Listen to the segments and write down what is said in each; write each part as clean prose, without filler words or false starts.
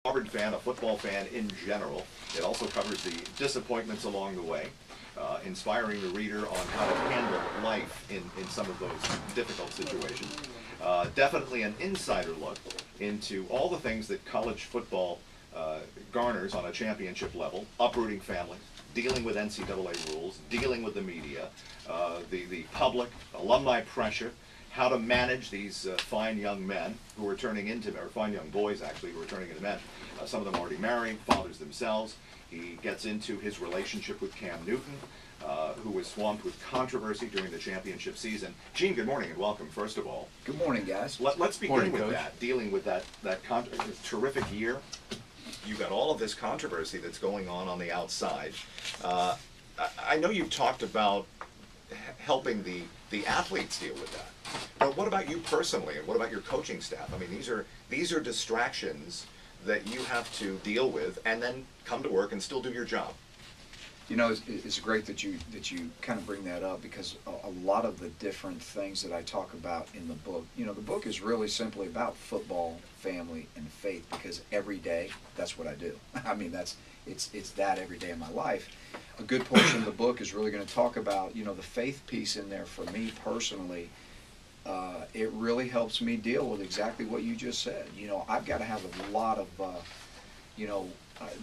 Auburn fan, a football fan in general. It also covers the disappointments along the way, inspiring the reader on how to handle life in some of those difficult situations. Definitely an insider look into all the things that college football garners on a championship level: uprooting families, dealing with NCAA rules, dealing with the media, the public, alumni pressure, how to manage these fine young men who are turning into, or fine young boys actually, who are turning into men. Some of them already married, fathers themselves. He gets into his relationship with Cam Newton, who was swamped with controversy during the championship season. Gene, good morning and welcome, first of all. Good morning, guys. Let's begin Morning, with Coach. that, dealing with that terrific year. You've got all of this controversy that's going on the outside. I know you've talked about helping the athletes deal with that. But what about you personally, and what about your coaching staff? I mean, these are distractions that you have to deal with, and then come to work and still do your job. You know, it's great that you kind of bring that up, because a lot of the different things that I talk about in the book, you know, the book is really simply about football, family, and faith, because every day that's what I do. I mean, it's that every day of my life. A good portion of the book is really going to talk about, you know, the faith piece in there. For me personally, it really helps me deal with exactly what you just said. You know, I've got to have a lot of,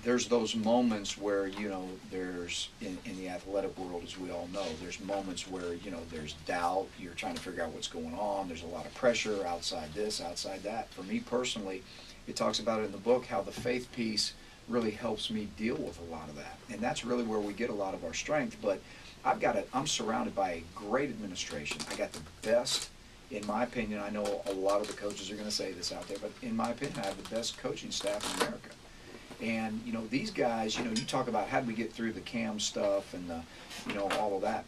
there's those moments where, you know, there's, in the athletic world, as we all know, there's moments where, you know, there's doubt, you're trying to figure out what's going on, there's a lot of pressure outside this, outside that. For me personally, it talks about it in the book, how the faith piece really helps me deal with a lot of that. And that's really where we get a lot of our strength. But I'm surrounded by a great administration. I got the best, in my opinion. I know a lot of the coaches are going to say this out there, but in my opinion, I have the best coaching staff in America. And, you know, these guys, you know, you talk about how do we get through the Cam stuff and the, you know, all of that.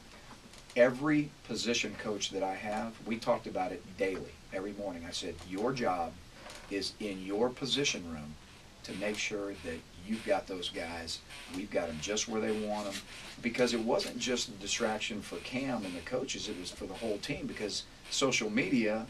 Every position coach that I have, we talked about it daily, every morning. I said, your job is in your position room to make sure that you've got those guys, we've got them just where they want them. Because it wasn't just a distraction for Cam and the coaches, it was for the whole team, because social media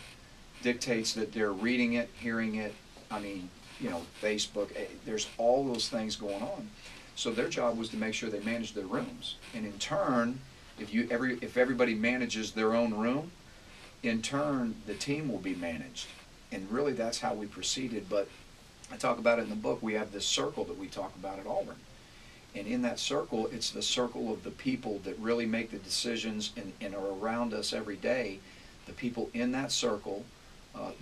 dictates that they're reading it, hearing it. I mean, you know, Facebook, there's all those things going on. So their job was to make sure they managed their rooms. And in turn, if everybody manages their own room, in turn, the team will be managed. And really, that's how we proceeded. But I talk about it in the book. We have this circle that we talk about at Auburn. And in that circle, it's the circle of the people that really make the decisions and are around us every day. The people in that circle,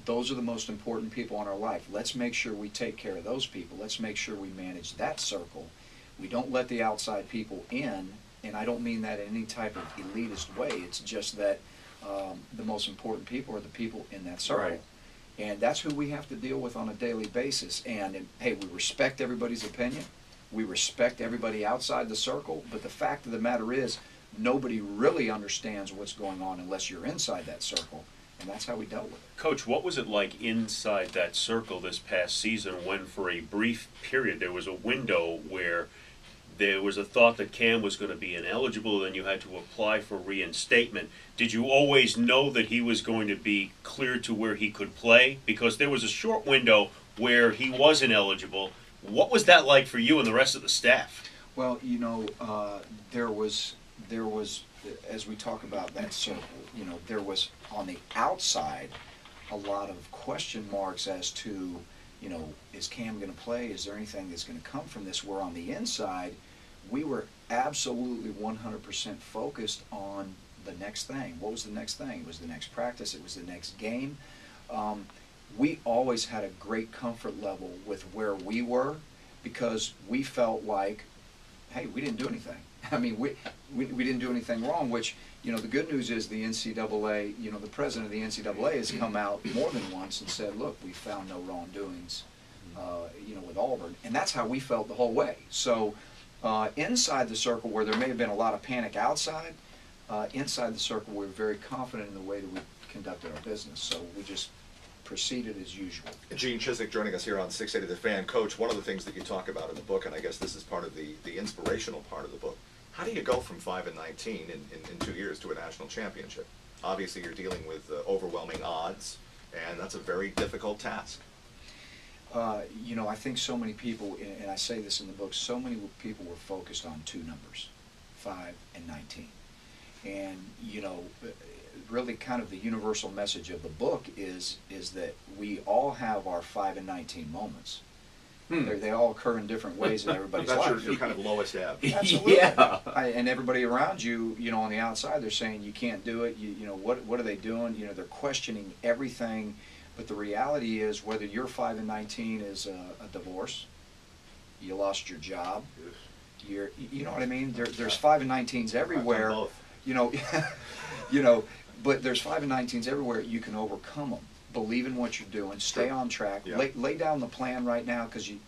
those are the most important people in our life. Let's make sure we take care of those people. Let's make sure we manage that circle. We don't let the outside people in, and I don't mean that in any type of elitist way. It's just that the most important people are the people in that circle. Right. And that's who we have to deal with on a daily basis. And hey, we respect everybody's opinion. We respect everybody outside the circle. But the fact of the matter is, nobody really understands what's going on unless you're inside that circle. And that's how we dealt with it. Coach, what was it like inside that circle this past season when, for a brief period, there was a window where there was a thought that Cam was going to be ineligible, and you had to apply for reinstatement? Did you always know that he was going to be cleared to where he could play? Because there was a short window where he was ineligible. What was that like for you and the rest of the staff? Well, you know, there was, as we talk about that circle, you know, there was on the outside a lot of question marks as to, you know, is Cam going to play? Is there anything that's going to come from this? Where on the inside, we were absolutely 100% focused on the next thing. What was the next thing? It was the next practice. It was the next game. We always had a great comfort level with where we were, because we felt like, hey, we didn't do anything. I mean, we didn't do anything wrong, which, you know, the good news is the NCAA, you know, the president of the NCAA has come out more than once and said, look, we found no wrongdoings, you know, with Auburn. And that's how we felt the whole way. So inside the circle, where there may have been a lot of panic outside, inside the circle, we were very confident in the way that we conducted our business. So we just proceeded as usual. Gene Chiswick joining us here on 680 The Fan. Coach, one of the things that you talk about in the book, and I guess this is part of the inspirational part of the book, how do you go from 5-19 in 2 years to a national championship? Obviously, you're dealing with overwhelming odds, and that's a very difficult task. You know, I think so many people, and I say this in the book, so many people were focused on two numbers, 5 and 19. And, you know, really kind of the universal message of the book is that we all have our 5 and 19 moments. They all occur in different ways in everybody's That's life. your kind of lowest ebb. Absolutely. Yeah. And everybody around you, you know, on the outside, they're saying you can't do it. You know, what are they doing? You know, they're questioning everything. But the reality is, whether your 5 and 19 is a divorce, you lost your job, you know what I mean? There's 5 and 19s everywhere. I've done both. You know, you know, but there's 5 and 19s everywhere. You can overcome them. Believe in what you're doing. Stay on track. Yeah. Lay down the plan right now, because you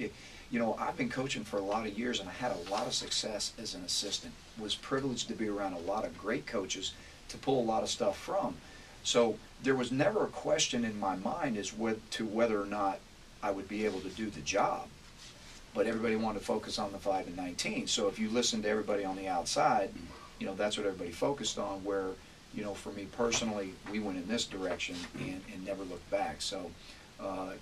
know, I've been coaching for a lot of years, and I had a lot of success as an assistant. Was privileged to be around a lot of great coaches to pull a lot of stuff from. So there was never a question in my mind as to whether or not I would be able to do the job. But everybody wanted to focus on the 5 and 19. So if you listen to everybody on the outside, you know, that's what everybody focused on. Where, you know, for me personally, we went in this direction and never looked back. So,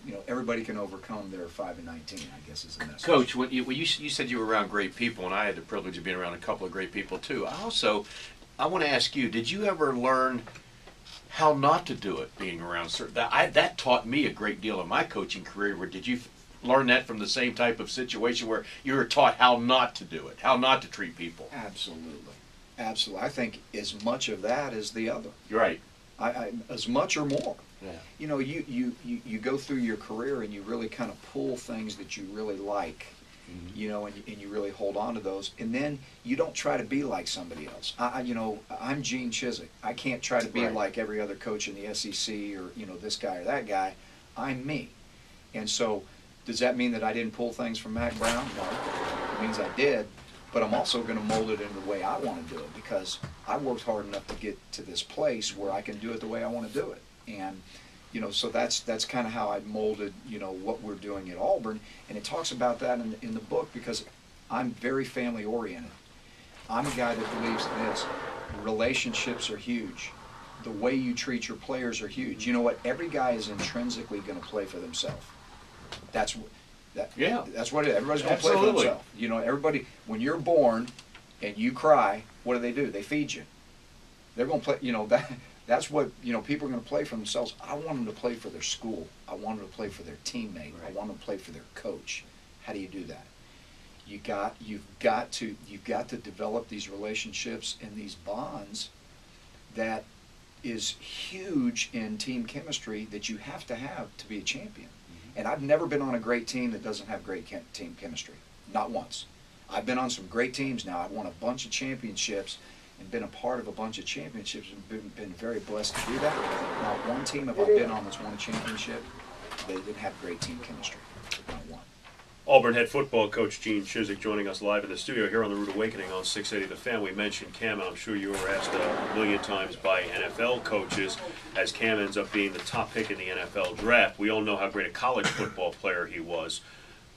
you know, everybody can overcome their 5 and 19, I guess, is the message. Coach, when you said you were around great people, and I had the privilege of being around a couple of great people too. I want to ask you, did you ever learn how not to do it being around certain? That taught me a great deal in my coaching career. Where did you learn that from the same type of situation where you were taught how not to do it, how not to treat people? Absolutely. Absolutely. I think as much of that as the other. You're right. I as much or more. Yeah. You know, you go through your career and you really kind of pull things that you really like, you know, and you really hold on to those. And then you don't try to be like somebody else. You know, I'm Gene Chizik. I can't try to be Right. like every other coach in the SEC or, you know, this guy or that guy. I'm me. And so does that mean that I didn't pull things from Mac Brown? No. It means I did. But I'm also going to mold it in the way I want to do it, because I worked hard enough to get to this place where I can do it the way I want to do it. And, you know, so that's kind of how I molded, you know, what we're doing at Auburn. And it talks about that in the book, because I'm very family oriented. I'm a guy that believes in this. Relationships are huge. The way you treat your players are huge. You know what? Every guy is intrinsically going to play for themselves. That's what it is. Everybody's going to play for Absolutely. themselves. You know, everybody, when you're born and you cry, what do? They feed you. They're going to play, you know, that's what, you know, people are going to play for themselves. I want them to play for their school. I want them to play for their teammate. I want them to play for their coach. How do you do that? You've got to develop these relationships and these bonds that is huge in team chemistry that you have to be a champion. And I've never been on a great team that doesn't have great team chemistry. Not once. I've been on some great teams now. I've won a bunch of championships and been a part of a bunch of championships and been very blessed to do that. Not one team have I been on that's won a championship, they didn't have great team chemistry. Not one. Auburn head football coach Gene Chizik joining us live in the studio here on The Rude Awakening on 680 The Fan. We mentioned Cam, and I'm sure you were asked a million times by NFL coaches, as Cam ends up being the top pick in the NFL draft. We all know how great a college football player he was,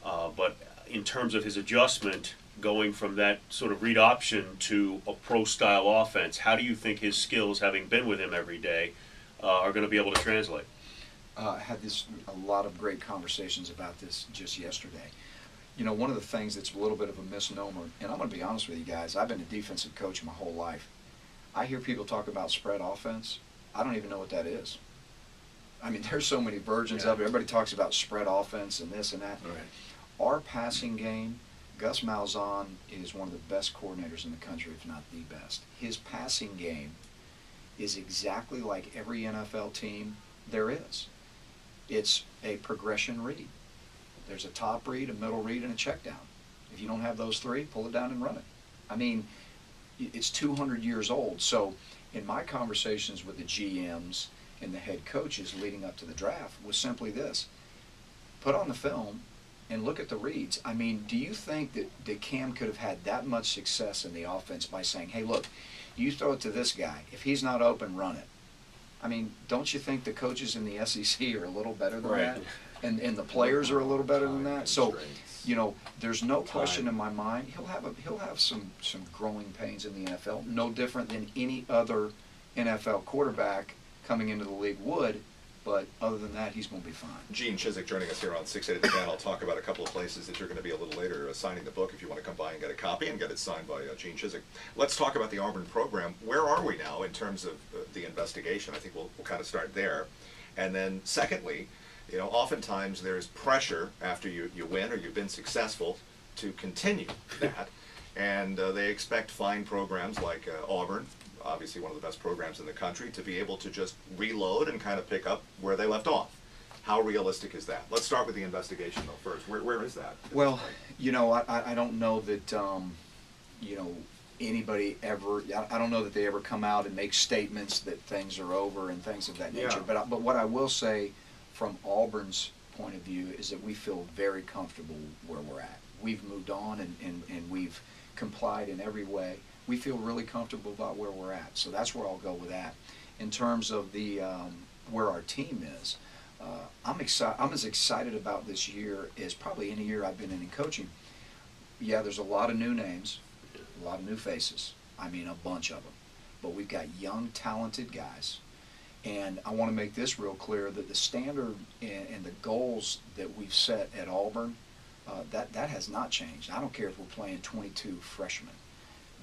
but in terms of his adjustment, going from that sort of read option to a pro-style offense, how do you think his skills, having been with him every day, are going to be able to translate? I had a lot of great conversations about this just yesterday. You know, one of the things that's a little bit of a misnomer, and I'm going to be honest with you guys, I've been a defensive coach my whole life. I hear people talk about spread offense. I don't even know what that is. I mean, there's so many versions of it. Everybody talks about spread offense and this and that. Right. Our passing game, Gus Malzahn is one of the best coordinators in the country, if not the best. His passing game is exactly like every NFL team there is. It's a progression read. There's a top read, a middle read, and a check down. If you don't have those three, pull it down and run it. I mean, it's 200 years old. So in my conversations with the GMs and the head coaches leading up to the draft was simply this: put on the film and look at the reads. I mean, do you think that Cam could have had that much success in the offense by saying, hey, look, you throw it to this guy. If he's not open, run it. I mean, don't you think the coaches in the SEC are a little better than that? And the players are a little better than that? So, you know, there's no question in my mind he'll have some growing pains in the NFL, no different than any other NFL quarterback coming into the league would. But other than that, he's going to be fine. Gene Chiswick joining us here on 680 The Fan. I'll talk about a couple of places that you're going to be a little later signing the book if you want to come by and get a copy and get it signed by Gene Chiswick. Let's talk about the Auburn program. Where are we now in terms of the investigation? I think we'll kind of start there. And then secondly, you know, oftentimes there's pressure after you win or you've been successful to continue that. And they expect fine programs like Auburn, obviously one of the best programs in the country, to be able to just reload and kind of pick up where they left off. How realistic is that? Let's start with the investigation though first. Where is that? Well, you know, I don't know that, you know, anybody ever, I don't know that they ever come out and make statements that things are over and things of that nature. Yeah. But what I will say from Auburn's point of view is that we feel very comfortable where we're at. We've moved on and we've complied in every way. We feel really comfortable about where we're at. So that's where I'll go with that. In terms of the where our team is, I'm as excited about this year as probably any year I've been in coaching. Yeah, there's a lot of new names, a lot of new faces. I mean, a bunch of them. But we've got young, talented guys. And I want to make this real clear that the standard and the goals that we've set at Auburn, that has not changed. I don't care if we're playing 22 freshmen.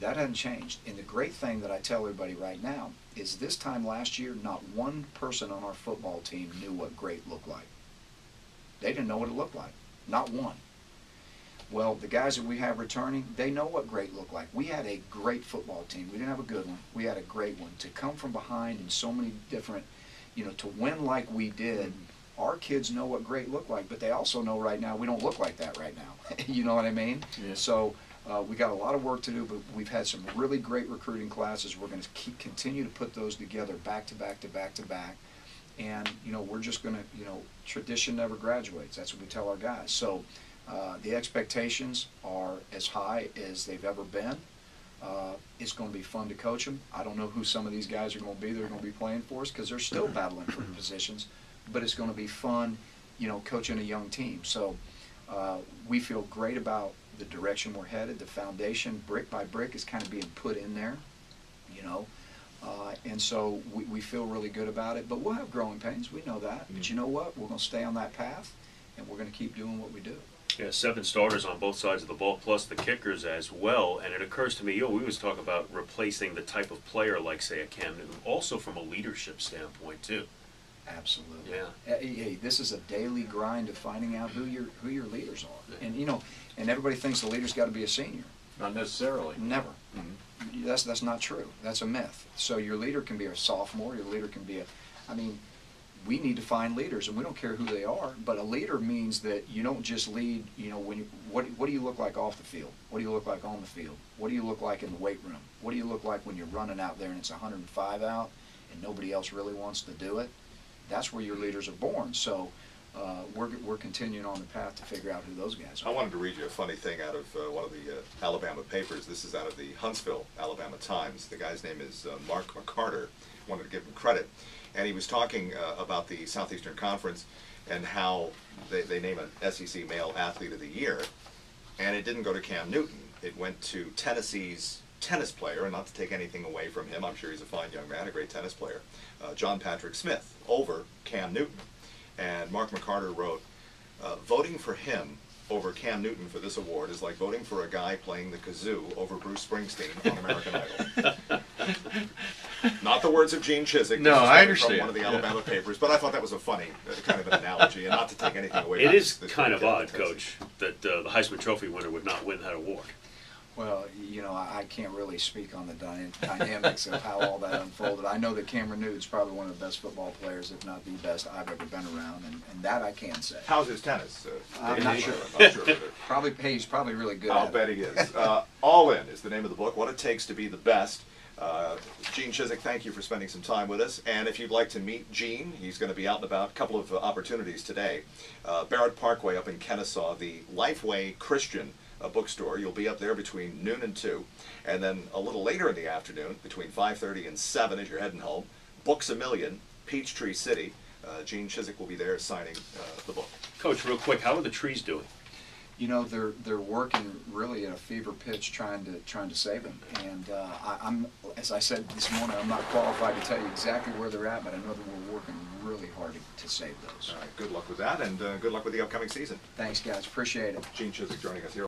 That hasn't changed. And the great thing that I tell everybody right now is this time last year, not one person on our football team knew what great looked like. They didn't know what it looked like. Not one. Well, the guys that we have returning, they know what great looked like. We had a great football team. We didn't have a good one. We had a great one. To come from behind in so many different, you know, to win like we did, our kids know what great looked like, but they also know right now we don't look like that right now. You know what I mean? Yeah. So we got a lot of work to do, but we've had some really great recruiting classes. We're going to continue to put those together back to back to back to back. And, you know, we're just going to, you know, tradition never graduates. That's what we tell our guys. So the expectations are as high as they've ever been. It's going to be fun to coach them. I don't know who some of these guys are going to be that are going to be playing for us because they're still battling for positions. But it's going to be fun, you know, coaching a young team. So we feel great about the direction we're headed. The foundation, brick by brick, is kind of being put in there, you know. And so we feel really good about it. But we'll have growing pains. We know that. But you know what? We're going to stay on that path, and we're going to keep doing what we do. Yeah, 7 starters on both sides of the ball, plus the kickers as well. And it occurs to me, we always talk about replacing the type of player like, say, a Cam Newton, also from a leadership standpoint, too. Absolutely. Yeah. Hey, this is a daily grind of finding out who your leaders are. And, you know, and everybody thinks the leader's got to be a senior. Not necessarily. Never. That's not true. That's a myth. So your leader can be a sophomore. Your leader can be I mean, we need to find leaders, and we don't care who they are. But a leader means that you don't just lead. You know, what do you look like off the field? What do you look like on the field? What do you look like in the weight room? What do you look like when you're running out there and it's 105 out and nobody else really wants to do it? That's where your leaders are born. So we're continuing on the path to figure out who those guys are. I wanted to read you a funny thing out of one of the Alabama papers. This is out of the Huntsville, Alabama Times. The guy's name is Mark McCarter. Wanted to give him credit. And he was talking about the Southeastern Conference and how they name an SEC Male Athlete of the Year. And it didn't go to Cam Newton. It went to Tennessee's tennis player, and not to take anything away from him, I'm sure he's a fine young man, a great tennis player, John Patrick Smith, over Cam Newton. And Mark McCarter wrote, voting for him over Cam Newton for this award is like voting for a guy playing the kazoo over Bruce Springsteen on American Idol. Not the words of Gene Chiswick. No, This is I coming understand. From one of the Alabama papers, but I thought that was a funny kind of an analogy, and not to take anything away. It from is this kind of great odd, Tennessee. Coach, that the Heisman Trophy winner would not win that award. Well, you know, I can't really speak on the dynamics of how all that unfolded. I know that Cameron Newton's probably one of the best football players, if not the best I've ever been around, and that I can say. How's his tennis? I'm not sure. I'm sure of it. He's probably really good I'll at bet he is. All In is the name of the book, What It Takes to Be the Best. Gene Chiswick, thank you for spending some time with us. And if you'd like to meet Gene, he's going to be out and about. A couple of opportunities today. Barrett Parkway up in Kennesaw, the Lifeway Christian bookstore. You'll be up there between noon and 2. And then a little later in the afternoon, between 5:30 and 7 as you're heading home, Books A Million, Peachtree City. Gene Chiswick will be there signing the book. Coach, real quick, how are the trees doing? You know, they're working really at a fever pitch trying to save them. And I'm, as I said this morning, I'm not qualified to tell you exactly where they're at, but I know that we're working really hard to save those. All right, good luck with that, and good luck with the upcoming season. Thanks, guys. Appreciate it. Gene Chiswick joining us here.